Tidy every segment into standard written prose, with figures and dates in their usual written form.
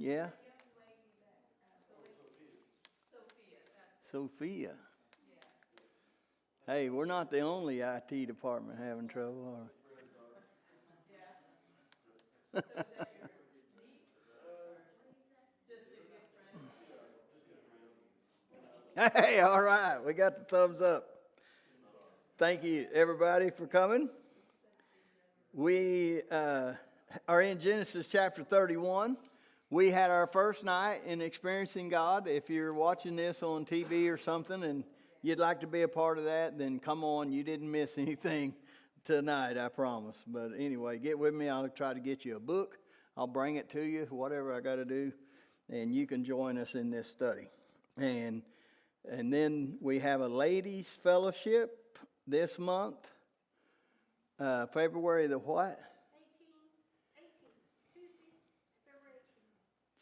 Yeah? Sophia. Hey, we're not the only IT department having trouble, are we? Hey, all right. We got the thumbs up. Thank you, everybody, for coming. We are in Genesis chapter 31. We had our first night in experiencing God. If you're watching this on TV or something and you'd like to be a part of that, then come on. You didn't miss anything tonight, I promise. But anyway, get with me. I'll try to get you a book. I'll bring it to you, whatever I got to do. And you can join us in this study. And then we have a ladies' fellowship this month. February the what?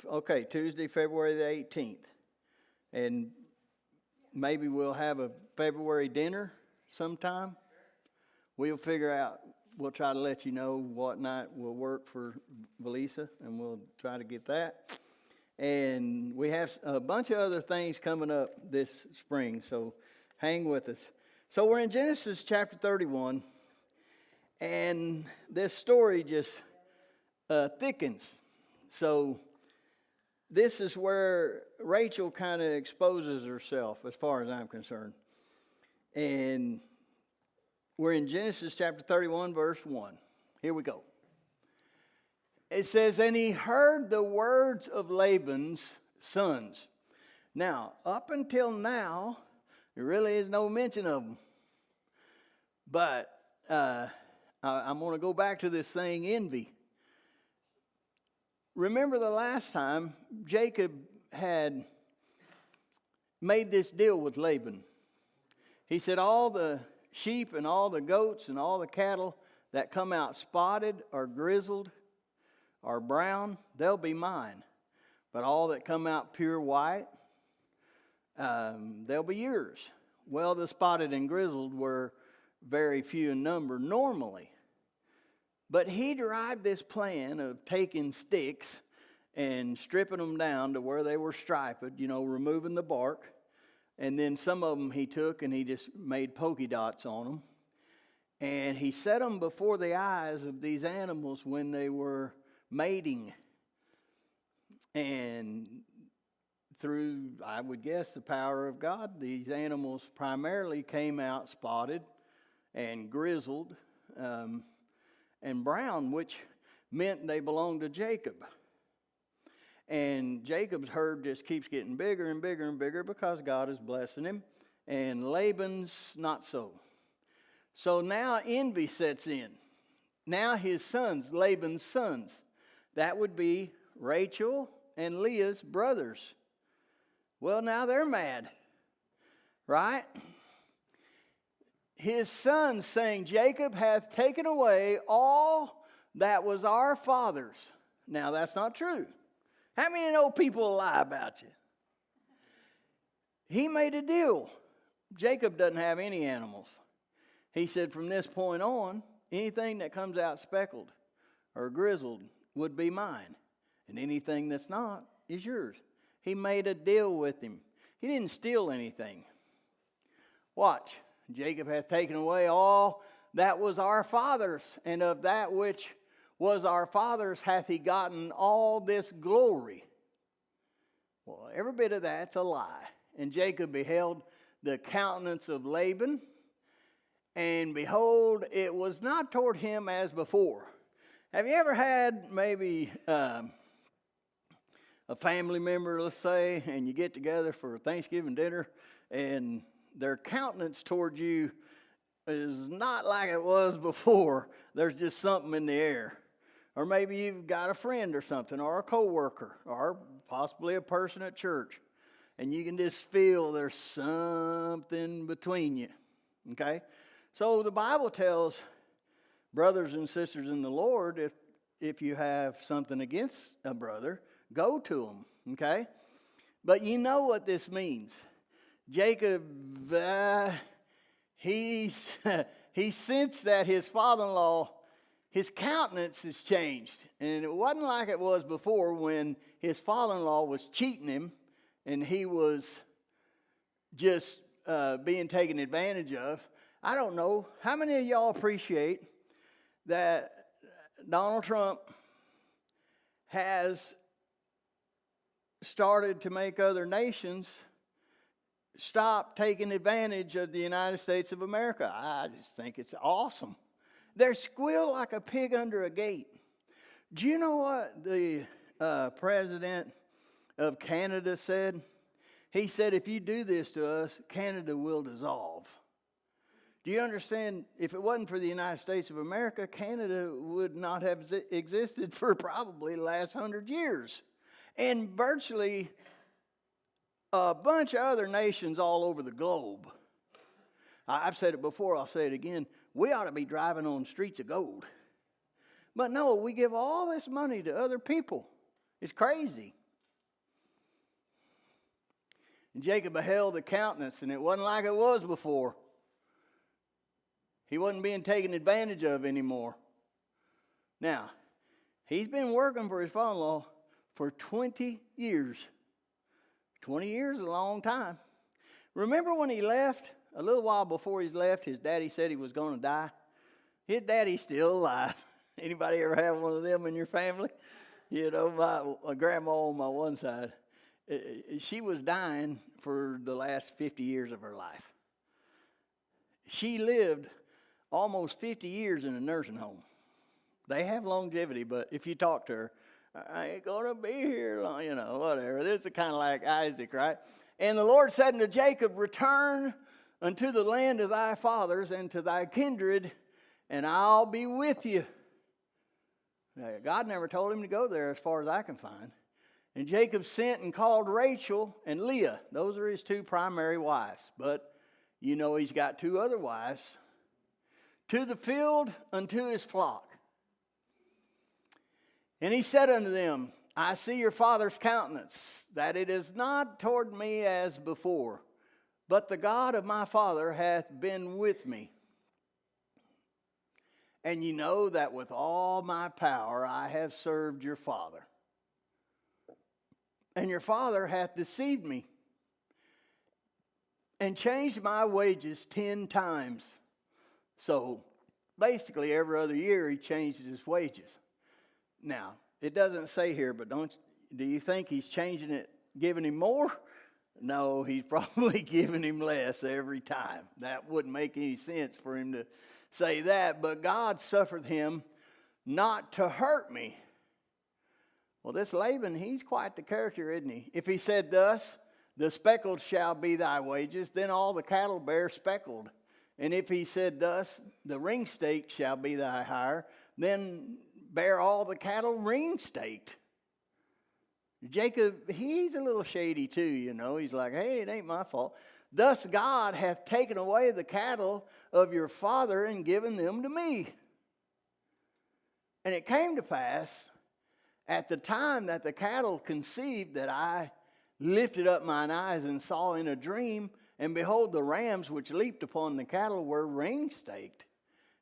18th. Okay, Tuesday, February the 18th. And maybe we'll have a February dinner sometime. We'll figure out, we'll try to let you know what night will work for Valisa, and we'll try to get that. And we have a bunch of other things coming up this spring, so hang with us. So we're in Genesis chapter 31, and this story just thickens. So this is where Rachel kind of exposes herself, as far as I'm concerned. And we're in Genesis chapter 31, verse 1. Here we go. It says, and he heard the words of Laban's sons. Now, up until now, there really is no mention of them. But I'm going to go back to this thing, envy. Remember the last time Jacob had made this deal with Laban. He said, all the sheep and all the goats and all the cattle that come out spotted or grizzled or brown, they'll be mine. But all that come out pure white, they'll be yours. Well, the spotted and grizzled were very few in number normally. But he derived this plan of taking sticks and stripping them down to where they were striped, removing the bark. And then some of them he took and he just made polka dots on them. And he set them before the eyes of these animals when they were mating. And through, I would guess, the power of God, these animals primarily came out spotted and grizzled and brown, which meant they belonged to Jacob. And Jacob's herd just keeps getting bigger and bigger and bigger because God is blessing him. And Laban's not so. So now envy sets in. Now his sons, Laban's sons, that would be Rachel and Leah's brothers. Well, now they're mad, right? His sons saying, Jacob hath taken away all that was our father's. Now, that's not true. How many know people lie about you? He made a deal. Jacob doesn't have any animals. He said, from this point on, anything that comes out speckled or grizzled would be mine. And anything that's not is yours. He made a deal with him. He didn't steal anything. Watch. Jacob hath taken away all that was our father's, and of that which was our father's hath he gotten all this glory. Well, every bit of that's a lie. And Jacob beheld the countenance of Laban, and behold, it was not toward him as before. Have you ever had maybe a family member, let's say, and you get together for Thanksgiving dinner, and their countenance toward you is not like it was before? There's just something in the air. Or maybe you've got a friend or something, or a coworker, or possibly a person at church, and you can just feel there's something between you. Okay? So the Bible tells brothers and sisters in the Lord, if you have something against a brother, go to him. Okay? But you know what this means. Jacob, he sensed that his father-in-law, his countenance has changed. And it wasn't like it was before when his father-in-law was cheating him and he was just being taken advantage of. I don't know. How many of y'all appreciate that Donald Trump has started to make other nations stop taking advantage of the United States of America? I just think it's awesome. They squeal like a pig under a gate. Do you know what the president of Canada said? He said, if you do this to us, Canada will dissolve. Do you understand? If it wasn't for the United States of America, Canada would not have existed for probably the last 100 years. And virtually a bunch of other nations all over the globe. I've said it before, I'll say it again. We ought to be driving on streets of gold. But no, we give all this money to other people. It's crazy. And Jacob beheld the countenance, and it wasn't like it was before. He wasn't being taken advantage of anymore. Now, he's been working for his father-in-law for 20 years. 20 years is a long time. Remember when he left? A little while before he left, his daddy said he was going to die. His daddy's still alive. Anybody ever have one of them in your family? You know, my grandma on my one side, she was dying for the last 50 years of her life. She lived almost 50 years in a nursing home. They have longevity, but if you talk to her, I ain't going to be here long, you know, whatever. This is kind of like Isaac, right? And the Lord said unto Jacob, return unto the land of thy fathers and to thy kindred, and I'll be with you. Now, God never told him to go there as far as I can find. And Jacob sent and called Rachel and Leah. Those are his two primary wives. But you know he's got two other wives. To the field unto his flock. And he said unto them, I see your father's countenance, that it is not toward me as before, but the God of my father hath been with me. And ye know that with all my power I have served your father. And your father hath deceived me, and changed my wages 10 times. So basically every other year he changed his wages. Now, it doesn't say here, but do you think he's changing it, giving him more? No, he's probably giving him less every time. That wouldn't make any sense for him to say that. But God suffered him not to hurt me. Well, this Laban, he's quite the character, isn't he? If he said thus, the speckled shall be thy wages, then all the cattle bear speckled. And if he said thus, the ring stake shall be thy hire, then bear all the cattle ring staked. Jacob, he's a little shady too, you know. He's like, hey, it ain't my fault. Thus God hath taken away the cattle of your father and given them to me. And it came to pass, at the time that the cattle conceived, that I lifted up mine eyes and saw in a dream, and behold, the rams which leaped upon the cattle were ring-staked,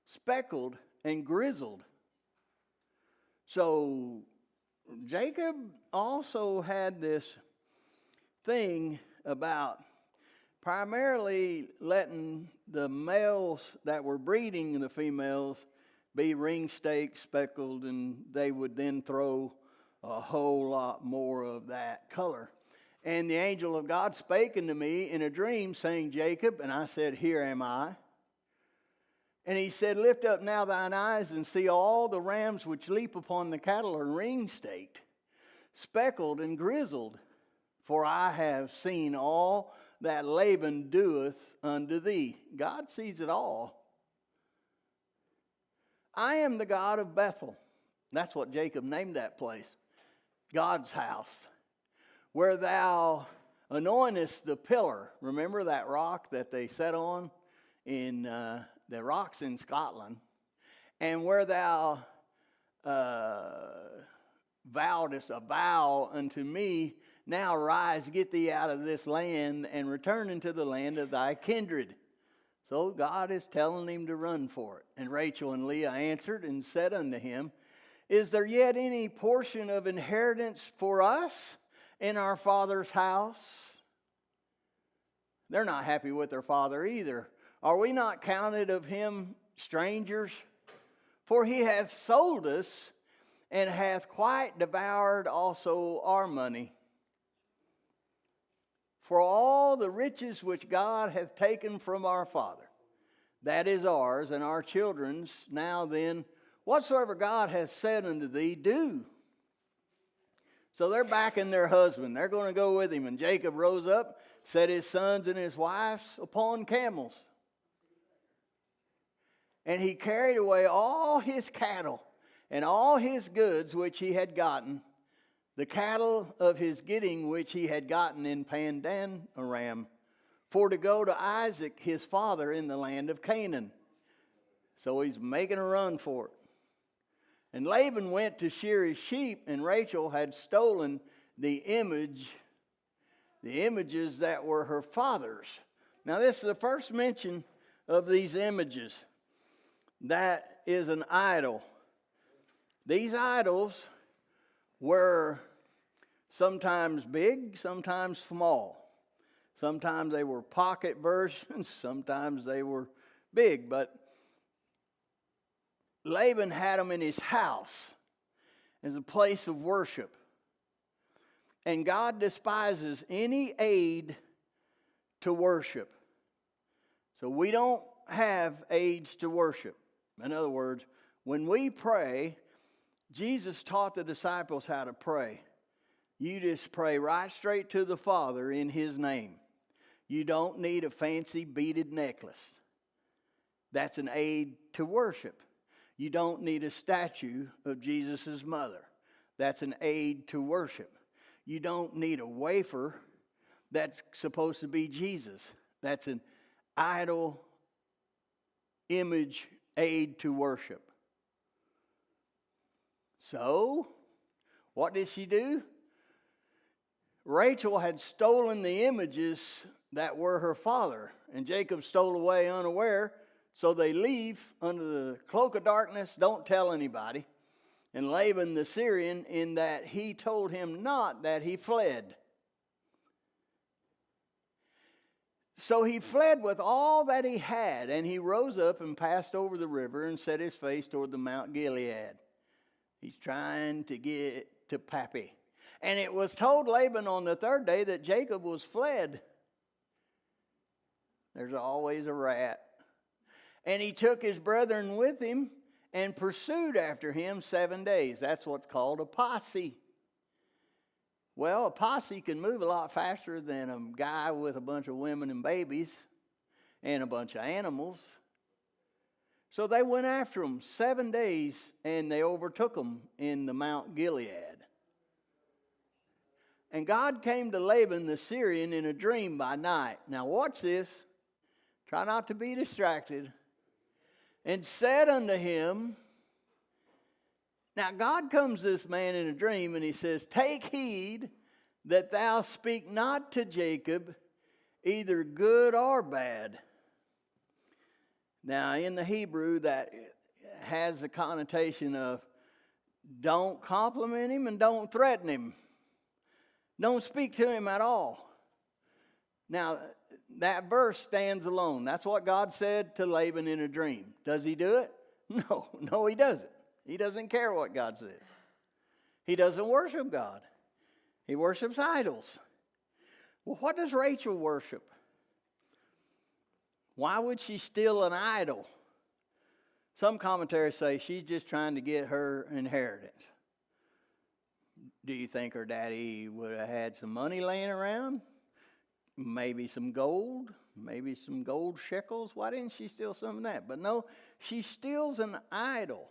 speckled, and grizzled. So Jacob also had this thing about primarily letting the males that were breeding the females be ring-staked, speckled, and they would then throw a whole lot more of that color. And the angel of God spake unto me in a dream, saying, Jacob, and I said, here am I. And he said, lift up now thine eyes and see all the rams which leap upon the cattle are ring-staked, speckled and grizzled, for I have seen all that Laban doeth unto thee. God sees it all. I am the God of Bethel. That's what Jacob named that place. God's house. Where thou anointest the pillar. Remember that rock that they sat on in the rocks in Scotland? And where thou vowedest a vow unto me, now rise, get thee out of this land, and return into the land of thy kindred. So God is telling him to run for it. And Rachel and Leah answered and said unto him, Is there yet any portion of inheritance for us in our father's house? They're not happy with their father either. Are we not counted of him strangers? For he hath sold us, and hath quite devoured also our money. For all the riches which God hath taken from our father, that is ours and our children's. Now then, whatsoever God hath said unto thee, do. So they're backing their husband. They're going to go with him. And Jacob rose up, set his sons and his wives upon camels. And he carried away all his cattle and all his goods which he had gotten, the cattle of his getting which he had gotten in Pandan Aram, for to go to Isaac his father in the land of Canaan. So he's making a run for it. And Laban went to shear his sheep, and Rachel had stolen the images that were her father's. Now this is the first mention of these images. That is an idol. These idols were sometimes big, sometimes small. Sometimes they were pocket versions, sometimes they were big. But Laban had them in his house as a place of worship. And God despises any aid to worship. So we don't have aids to worship. In other words, when we pray, Jesus taught the disciples how to pray. You just pray right straight to the Father in His name. You don't need a fancy beaded necklace. That's an aid to worship. You don't need a statue of Jesus' mother. That's an aid to worship. You don't need a wafer that's supposed to be Jesus. That's an idol image aid to worship. So, what did she do? Rachel had stolen the images that were her father, and Jacob stole away unaware. So they leave under the cloak of darkness, don't tell anybody. And Laban the Syrian, in that he told him not that he fled. So he fled with all that he had, and he rose up and passed over the river and set his face toward the Mount Gilead. He's trying to get to Pappy. And it was told Laban on the third day that Jacob was fled. There's always a rat. And he took his brethren with him and pursued after him 7 days. That's what's called a posse. Well, a posse can move a lot faster than a guy with a bunch of women and babies and a bunch of animals. So they went after him 7 days, and they overtook him in the Mount Gilead. And God came to Laban the Syrian in a dream by night. Now watch this. Try not to be distracted. And said unto him, now God comes to this man in a dream and he says, take heed that thou speak not to Jacob either good or bad. Now in the Hebrew that has a connotation of don't compliment him and don't threaten him. Don't speak to him at all. Now that verse stands alone. That's what God said to Laban in a dream. Does he do it? No, he doesn't. He doesn't care what God says. He doesn't worship God. He worships idols. Well, what does Rachel worship? Why would she steal an idol? Some commentaries say she's just trying to get her inheritance. Do you think her daddy would have had some money laying around? Maybe some gold, maybe some gold shekels. Why didn't she steal some of that? But no, she steals an idol.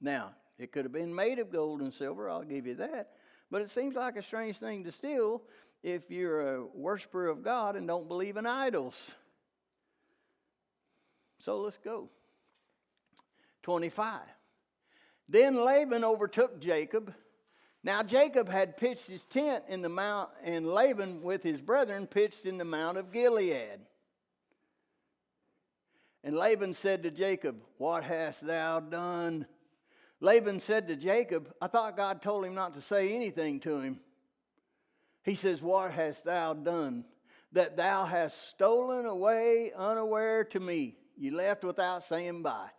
Now, it could have been made of gold and silver, I'll give you that. But it seems like a strange thing to steal if you're a worshiper of God and don't believe in idols. So let's go. 25. Then Laban overtook Jacob. Now Jacob had pitched his tent in the mount, and Laban with his brethren pitched in the Mount of Gilead. And Laban said to Jacob, what hast thou done? Laban said to Jacob, I thought God told him not to say anything to him. He says, what hast thou done? That thou hast stolen away unaware to me. You left without saying bye.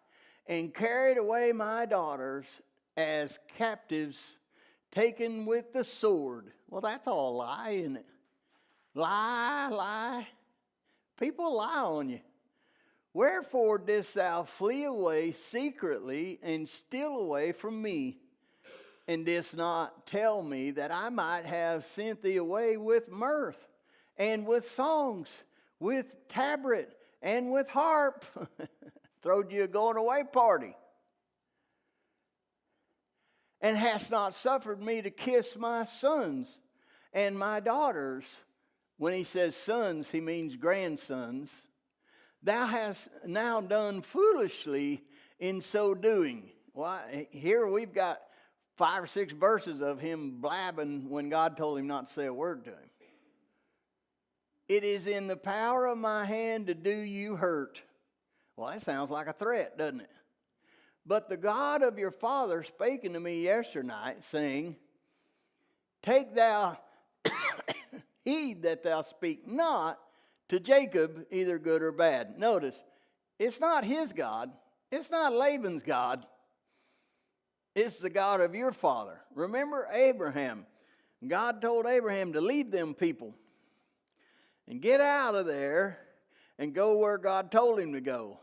And carried away my daughters as captives, taken with the sword. Well, that's all a lie, isn't it? Lie. People lie on you. Wherefore didst thou flee away secretly and steal away from me? And didst not tell me that I might have sent thee away with mirth, and with songs, with tabret, and with harp. Throwed you a going away party. And hast not suffered me to kiss my sons and my daughters. When he says sons, he means grandsons. Thou hast now done foolishly in so doing. Well, here we've got 5 or 6 verses of him blabbing when God told him not to say a word to him. It is in the power of my hand to do you hurt. Well, that sounds like a threat, doesn't it? But the God of your father spake unto me yesternight, saying, take thou heed that thou speak not to Jacob either good or bad. Notice, it's not his God. It's not Laban's God. It's the God of your father. Remember Abraham. God told Abraham to leave them people and get out of there and go where God told him to go.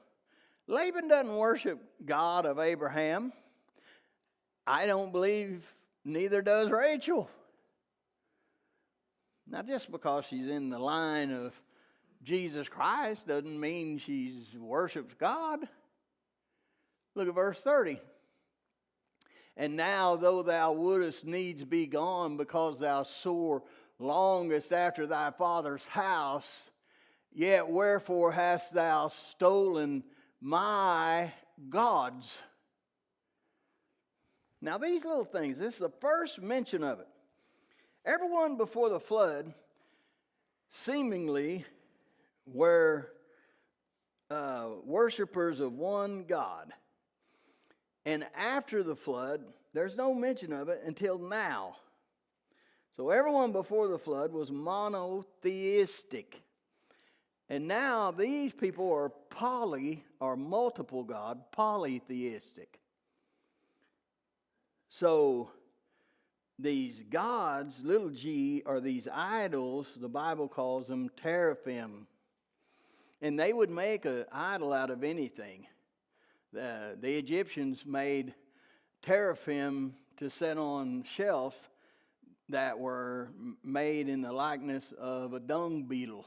Laban doesn't worship God of Abraham. I don't believe neither does Rachel. Now, just because she's in the line of Jesus Christ doesn't mean she worships God. Look at verse 30. And now, though thou wouldest needs be gone, because thou sore longest after thy father's house, yet wherefore hast thou stolen my gods? Now, these little things, this is the first mention of it. Everyone before the flood seemingly were worshipers of one God. And after the flood, there's no mention of it until now. So everyone before the flood was monotheistic. And now these people are multiple God, polytheistic. So these gods, little g, are these idols, the Bible calls them teraphim. And they would make an idol out of anything. The Egyptians made teraphim to set on shelves that were made in the likeness of a dung beetle.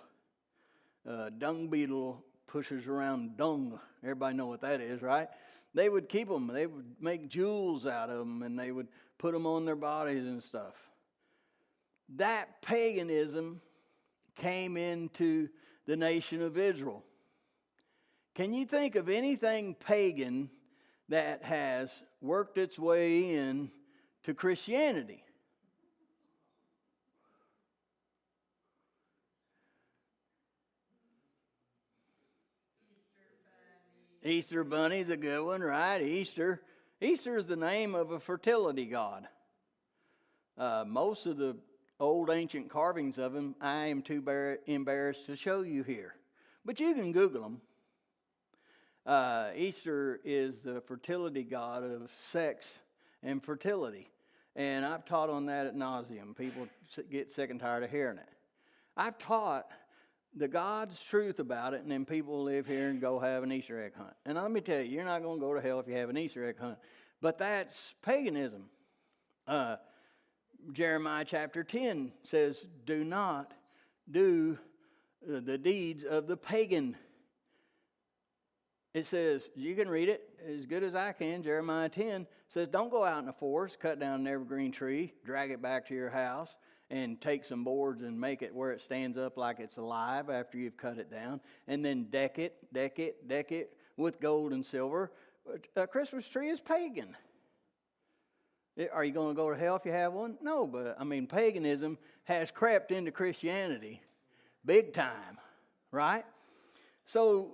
Dung beetle pushes around dung. Everybody know what that is, right? They would keep them. They would make jewels out of them, and they would put them on their bodies and stuff. That paganism came into the nation of Israel. Can you think of anything pagan that has worked its way in to Christianity? Easter bunny's a good one, right? Easter is the name of a fertility god. Most of the old ancient carvings of him, I am too embarrassed to show you here. But you can Google them. Easter is the fertility god of sex and fertility. And I've taught on that ad nauseum. People get sick and tired of hearing it. I've taught the God's truth about it, and then people live here and go have an Easter egg hunt. And let me tell you, you're not going to go to hell if you have an Easter egg hunt. But that's paganism. Jeremiah chapter 10 says, do not do the deeds of the pagan. It says, you can read it as good as I can. Jeremiah 10 says, don't go out in the forest, cut down an evergreen tree, drag it back to your house, and take some boards and make it where it stands up like it's alive after you've cut it down, and then deck it with gold and silver. A Christmas tree is pagan. Are you going to go to hell if you have one? No, but I mean, paganism has crept into Christianity big time, right? So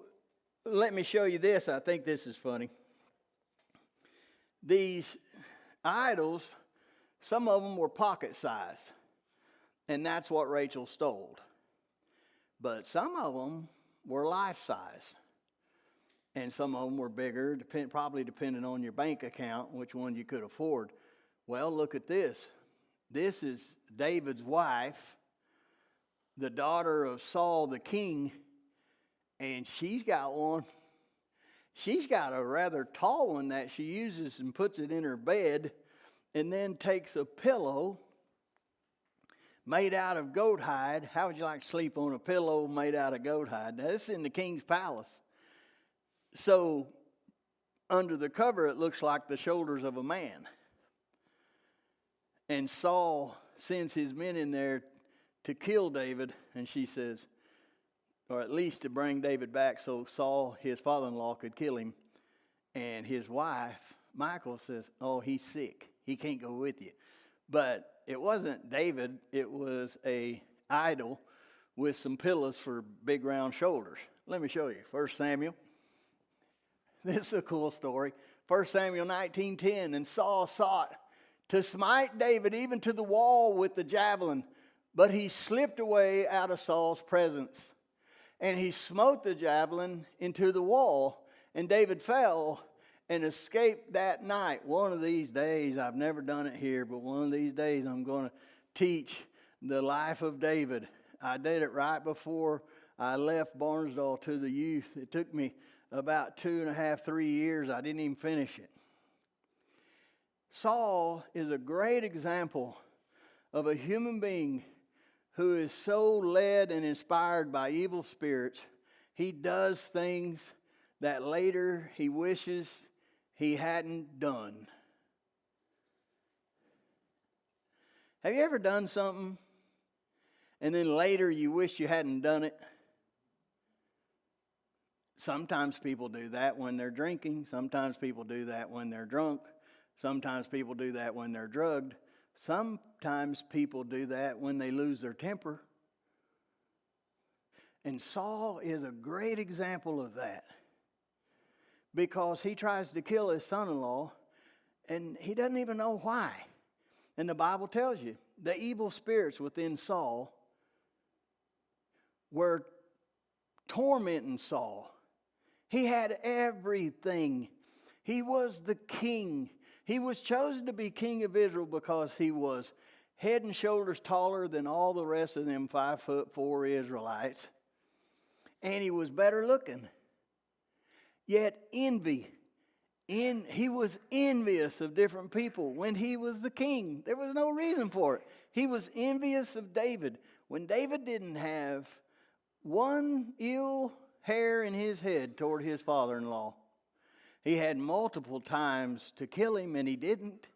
let me show you this. I think this is funny. These idols, some of them were pocket sized, and that's what Rachel stole. But some of them were life size, and some of them were bigger, probably depending on your bank account, which one you could afford. Well, look at this. This is David's wife, the daughter of Saul the king, and she's got one. She's got a rather tall one that she uses and puts it in her bed, and then takes a pillow made out of goat hide. How would you like to sleep on a pillow made out of goat hide? Now, this is in the king's palace. So, under the cover, it looks like the shoulders of a man. And Saul sends his men in there to kill David, and she says, or at least to bring David back so Saul, his father-in-law, could kill him. And his wife, Michal, says, oh, he's sick. He can't go with you. But it wasn't David. It was a idol with some pillars for big round shoulders. Let me show you. 1 Samuel. This is a cool story. 1 Samuel 19:10. And Saul sought to smite David even to the wall with the javelin, but he slipped away out of Saul's presence. And he smote the javelin into the wall, and David fell and escaped that night. One of these days, I've never done it here, but one of these days I'm going to teach the life of David. I did it right before I left Barnesdall to the youth. It took me about 2.5, 3 years. I didn't even finish it. Saul is a great example of a human being who is so led and inspired by evil spirits. He does things that later he wishes he hadn't done. Have you ever done something and then later you wish you hadn't done it? Sometimes people do that when they're drinking. Sometimes people do that when they're drunk. Sometimes people do that when they're drugged. Sometimes people do that when they lose their temper. And Saul is a great example of that, because he tries to kill his son-in-law and he doesn't even know why. And the Bible tells you the evil spirits within Saul were tormenting Saul. He had everything. He was the king. He was chosen to be king of Israel because he was head and shoulders taller than all the rest of them 5'4" Israelites. And he was better looking. Yet envy. He was envious of different people when he was the king. There was no reason for it. He was envious of David. When David didn't have one ill hair in his head toward his father-in-law. He had multiple times to kill him, and he didn't.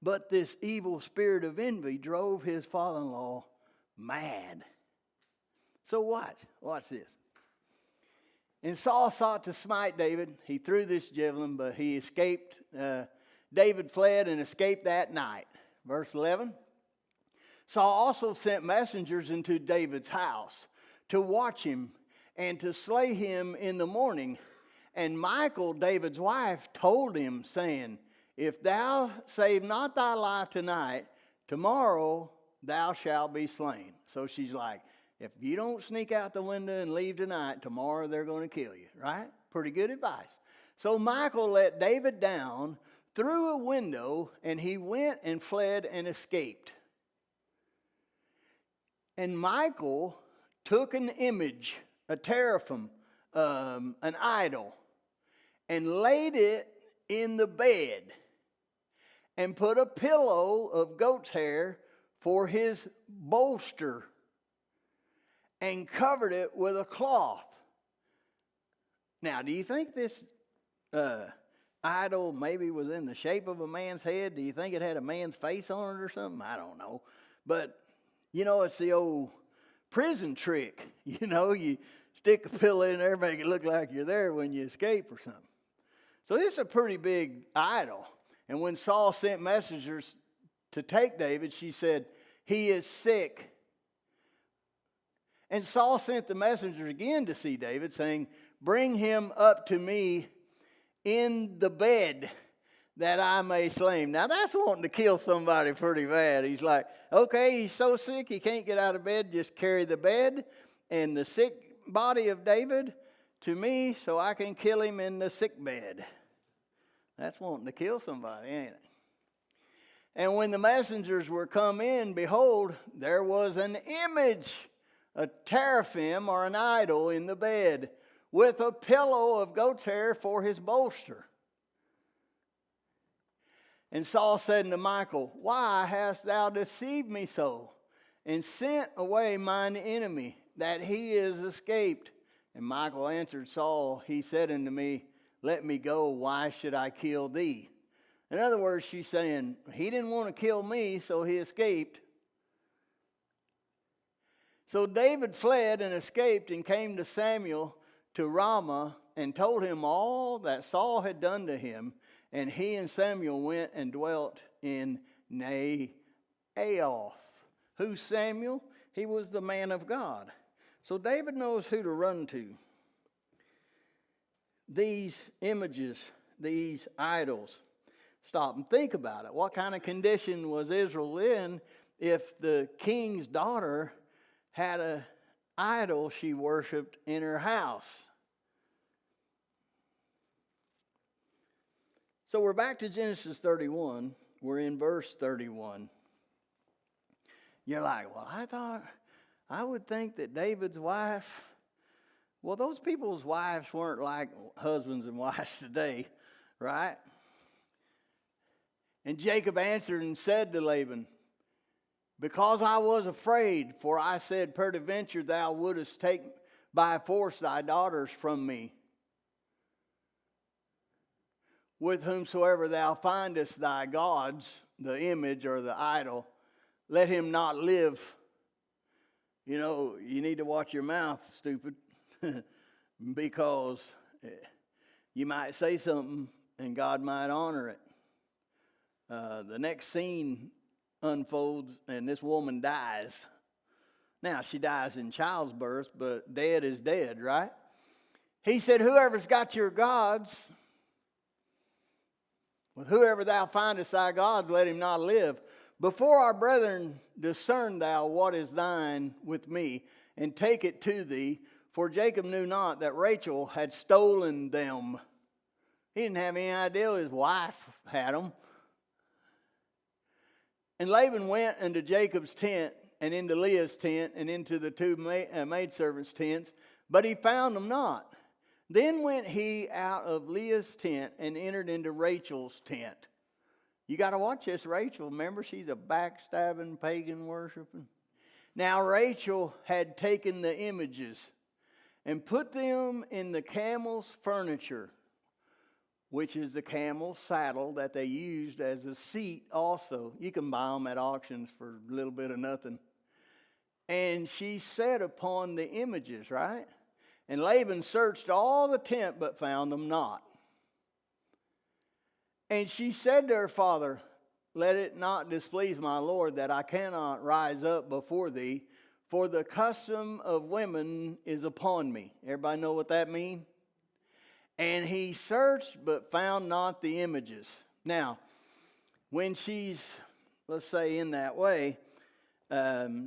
But this evil spirit of envy drove his father-in-law mad. So watch this. And Saul sought to smite David. He threw this javelin, but he escaped. David fled and escaped that night. Verse 11. Saul also sent messengers into David's house to watch him and to slay him in the morning. And Michal, David's wife, told him, saying, if thou save not thy life tonight, tomorrow thou shalt be slain. So she's like, if you don't sneak out the window and leave tonight, tomorrow they're going to kill you, right? Pretty good advice. So Michal let David down through a window, and he went and fled and escaped. And Michal took an image, a teraphim, an idol, and laid it in the bed and put a pillow of goat's hair for his bolster and covered it with a cloth. Now, do you think this idol maybe was in the shape of a man's head? Do you think it had a man's face on it or something? I don't know. But, you know, it's the old prison trick. You know, you stick a pillow in there, make it look like you're there when you escape or something. So this is a pretty big idol. And when Saul sent messengers to take David, she said, he is sick. And Saul sent the messengers again to see David, saying, bring him up to me in the bed, that I may slay him. Now that's wanting to kill somebody pretty bad. He's like, okay, he's so sick he can't get out of bed. Just carry the bed and the sick body of David to me so I can kill him in the sick bed. That's wanting to kill somebody, ain't it? And when the messengers were come in, behold, there was an image, a teraphim or an idol in the bed, with a pillow of goat's hair for his bolster. And Saul said unto Michal, why hast thou deceived me so, and sent away mine enemy, that he is escaped? And Michal answered Saul, he said unto me, let me go, why should I kill thee? In other words, she's saying, he didn't want to kill me, so he escaped. So David fled and escaped and came to Samuel to Ramah and told him all that Saul had done to him. And he and Samuel went and dwelt in Naioth. Who's Samuel? He was the man of God. So David knows who to run to. These images, these idols. Stop and think about it. What kind of condition was Israel in if the king's daughter had an idol she worshipped in her house? So we're back to Genesis 31. We're in verse 31. You're like, well, I would think that David's wife, well, those people's wives weren't like husbands and wives today, right? And Jacob answered and said to Laban, because I was afraid, for I said, peradventure thou wouldest take by force thy daughters from me. With whomsoever thou findest thy gods, the image or the idol, let him not live. You know, you need to watch your mouth, stupid, because you might say something and God might honor it. The next scene unfolds and this woman dies. Now, she dies in child's birth, but dead is dead, right? He said, whoever's got your gods, with whoever thou findest thy gods, let him not live. Before our brethren, discern thou what is thine with me, and take it to thee. For Jacob knew not that Rachel had stolen them. He didn't have any idea his wife had them. And Laban went into Jacob's tent, and into Leah's tent, and into the two maidservants' tents, but he found them not. Then went he out of Leah's tent and entered into Rachel's tent. You got to watch this Rachel. Remember, she's a backstabbing, pagan worshiping. Now Rachel had taken the images and put them in the camel's furniture, which is the camel's saddle that they used as a seat also. You can buy them at auctions for a little bit of nothing. And she sat upon the images, right? And Laban searched all the tent, but found them not. And she said to her father, let it not displease my Lord that I cannot rise up before thee, for the custom of women is upon me. Everybody know what that means? And he searched, but found not the images. Now, when she's, let's say, in that way,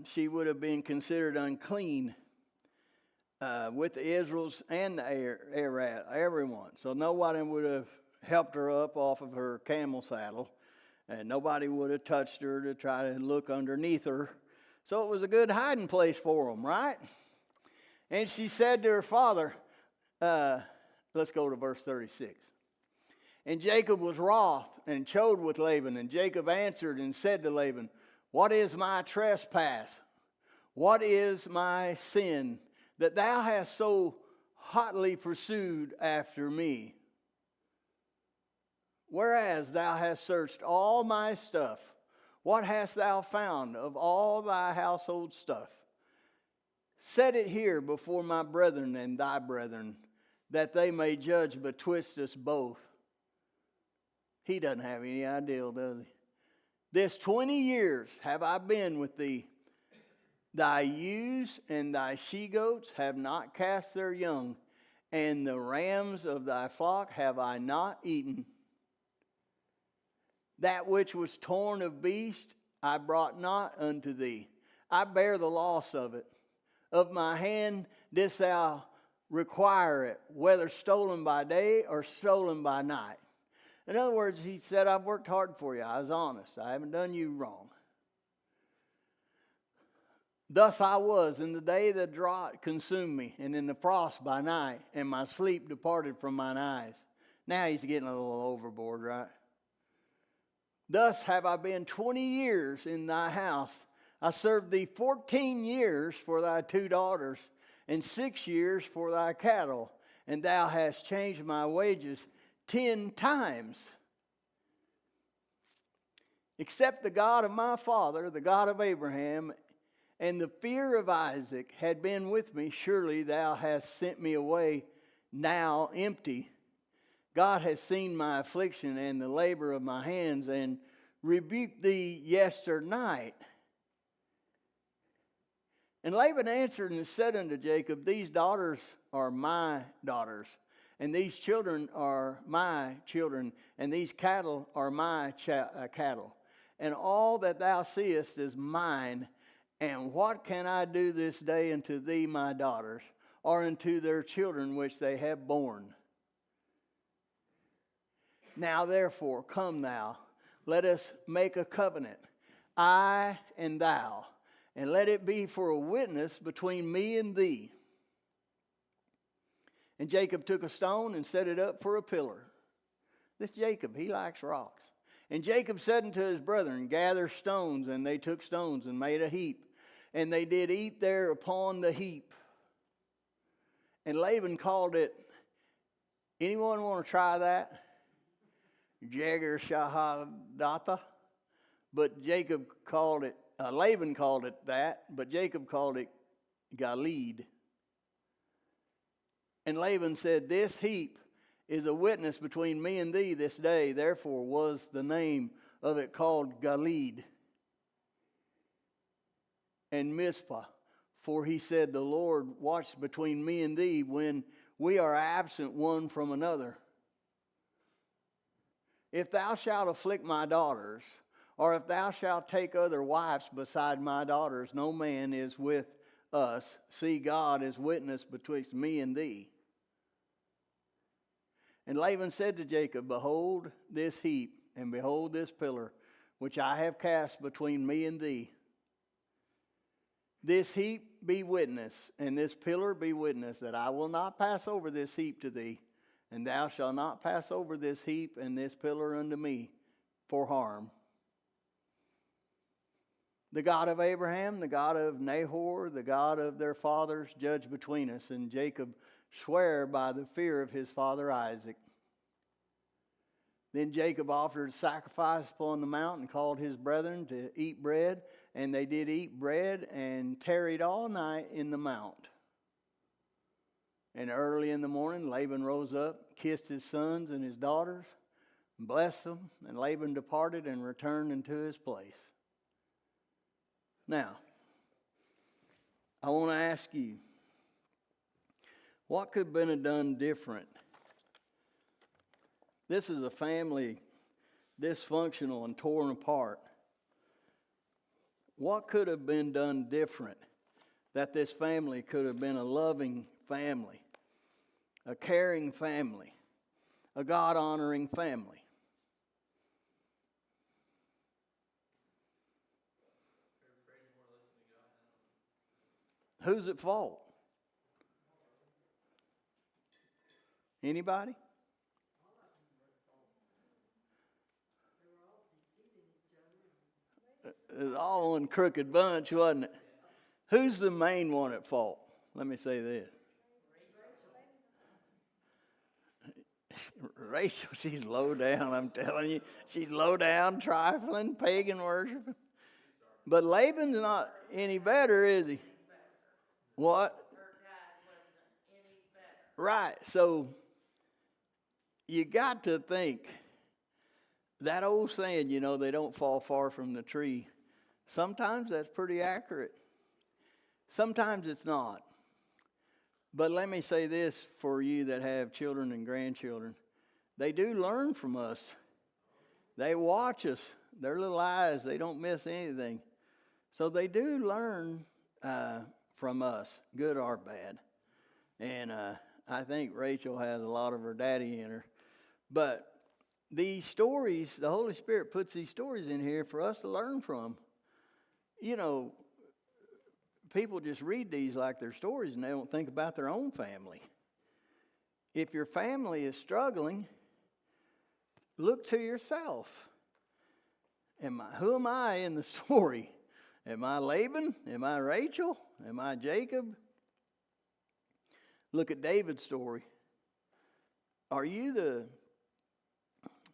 she would have been considered unclean with the Israels and the Arab, everyone. So nobody would have helped her up off of her camel saddle, and nobody would have touched her to try to look underneath her. So it was a good hiding place for them, right? And she said to her father, let's go to verse 36. And Jacob was wroth and chode with Laban, and Jacob answered and said to Laban, what is my trespass? What is my sin, that thou hast so hotly pursued after me? Whereas thou hast searched all my stuff, what hast thou found of all thy household stuff? Set it here before my brethren and thy brethren, that they may judge betwixt us both. He doesn't have any idea, does he? This 20 years have I been with thee. Thy ewes and thy she-goats have not cast their young, and the rams of thy flock have I not eaten. That which was torn of beast I brought not unto thee. I bear the loss of it. Of my hand didst thou require it, whether stolen by day or stolen by night. In other words, he said, I've worked hard for you. I was honest. I haven't done you wrong. Thus I was in the day the drought consumed me, and in the frost by night, and my sleep departed from mine eyes. Now he's getting a little overboard, right? Thus have I been 20 years in thy house. I served thee 14 years for thy 2 daughters, and 6 years for thy cattle, and thou hast changed my wages 10 times. Except the God of my father, the God of Abraham, and the fear of Isaac had been with me, surely thou hast sent me away now empty. God has seen my affliction and the labor of my hands, and rebuked thee yesternight. And Laban answered and said unto Jacob, these daughters are my daughters, and these children are my children, and these cattle are my cattle. And all that thou seest is mine. And what can I do this day unto thee, my daughters, or unto their children which they have borne? Now therefore, come thou, let us make a covenant, I and thou, and let it be for a witness between me and thee. And Jacob took a stone and set it up for a pillar. This Jacob, he likes rocks. And Jacob said unto his brethren, gather stones. And they took stones and made a heap. And they did eat there upon the heap. And Laban called it, anyone want to try that? Jagar Shahadatha. But Jacob called it, Laban called it that, but Jacob called it Gilead. And Laban said, this heap is a witness between me and thee this day. Therefore was the name of it called Gilead. And Mizpah, for he said, the Lord watched between me and thee when we are absent one from another. If thou shalt afflict my daughters, or if thou shalt take other wives beside my daughters, no man is with us. See, God is witness betwixt me and thee. And Laban said to Jacob, behold this heap, and behold this pillar, which I have cast between me and thee. This heap be witness, and this pillar be witness, that I will not pass over this heap to thee, and thou shalt not pass over this heap and this pillar unto me for harm. The God of Abraham, the God of Nahor, the God of their fathers, judge between us. And Jacob sware by the fear of his father Isaac. Then Jacob offered sacrifice upon the mount and called his brethren to eat bread. And they did eat bread and tarried all night in the mount. And early in the morning Laban rose up, kissed his sons and his daughters, and blessed them. And Laban departed and returned into his place. Now, I want to ask you, what could have been done different? This is a family dysfunctional and torn apart. What could have been done different that this family could have been a loving family, a caring family, a God-honoring family? Who's at fault? Anybody? It was all one crooked bunch, wasn't it? Who's the main one at fault? Let me say this. Rachel, she's low down, I'm telling you. She's low down, trifling, pagan worshiping. But Laban's not any better, is he? What? Right. So you got to think that old saying, you know, they don't fall far from the tree. Sometimes that's pretty accurate. Sometimes it's not. But let me say this for you that have children and grandchildren. They do learn from us. They watch us. Their little eyes, they don't miss anything. So they do learn from us, good or bad. And I think Rachel has a lot of her daddy in her. But these stories, the Holy Spirit puts these stories in here for us to learn from. You know, people just read these like they're stories and they don't think about their own family. If your family is struggling, look to yourself. Who am I in the story? Am I Laban? Am I Rachel? Am I Jacob? Look at David's story. Are you the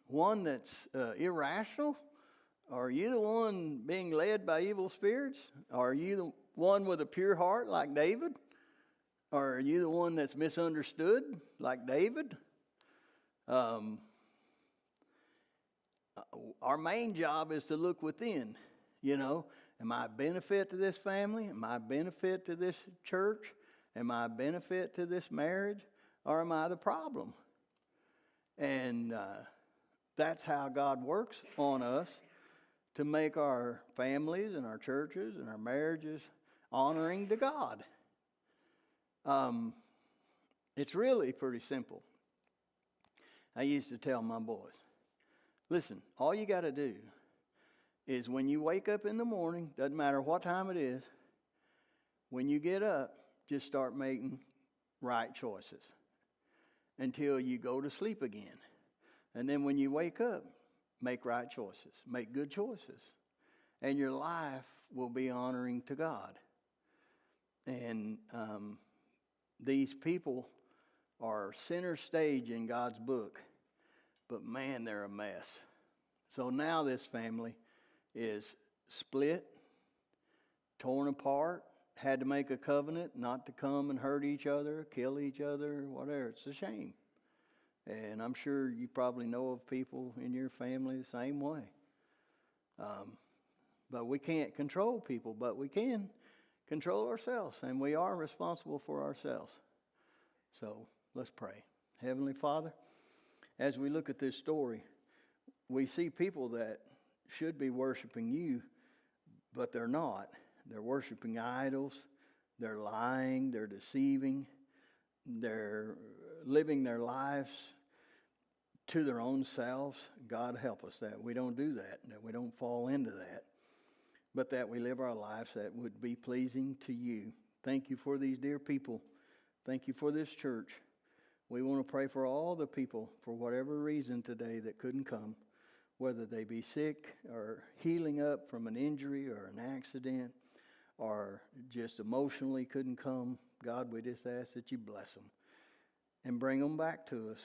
one that's irrational? Are you the one being led by evil spirits? Are you the one with a pure heart like David? Or are you the one that's misunderstood like David? Our main job is to look within. You know, am I a benefit to this family? Am I a benefit to this church? Am I a benefit to this marriage? Or am I the problem? And that's how God works on us to make our families and our churches and our marriages honoring to God. It's really pretty simple. I used to tell my boys, listen, all you got to do is when you wake up in the morning, doesn't matter what time it is, when you get up, just start making right choices until you go to sleep again. And then when you wake up, make right choices, make good choices, and your life will be honoring to God. And these people are center stage in God's book, but man, they're a mess. So now this family is split, torn apart, had to make a covenant not to come and hurt each other, kill each other, whatever. It's a shame. And I'm sure you probably know of people in your family the same way. But we can't control people, but we can control ourselves, and we are responsible for ourselves. So let's pray. Heavenly Father, as we look at this story, we see people that should be worshiping you, but they're not. They're worshiping idols. They're lying. They're deceiving. They're living their lives to their own selves. God help us that we don't do that we don't fall into that, but that we live our lives that would be pleasing to you. Thank you for these dear people. Thank you for this church. We want to pray for all the people for whatever reason today that couldn't come, whether they be sick or healing up from an injury or an accident or just emotionally couldn't come. God, we just ask that you bless them and bring them back to us.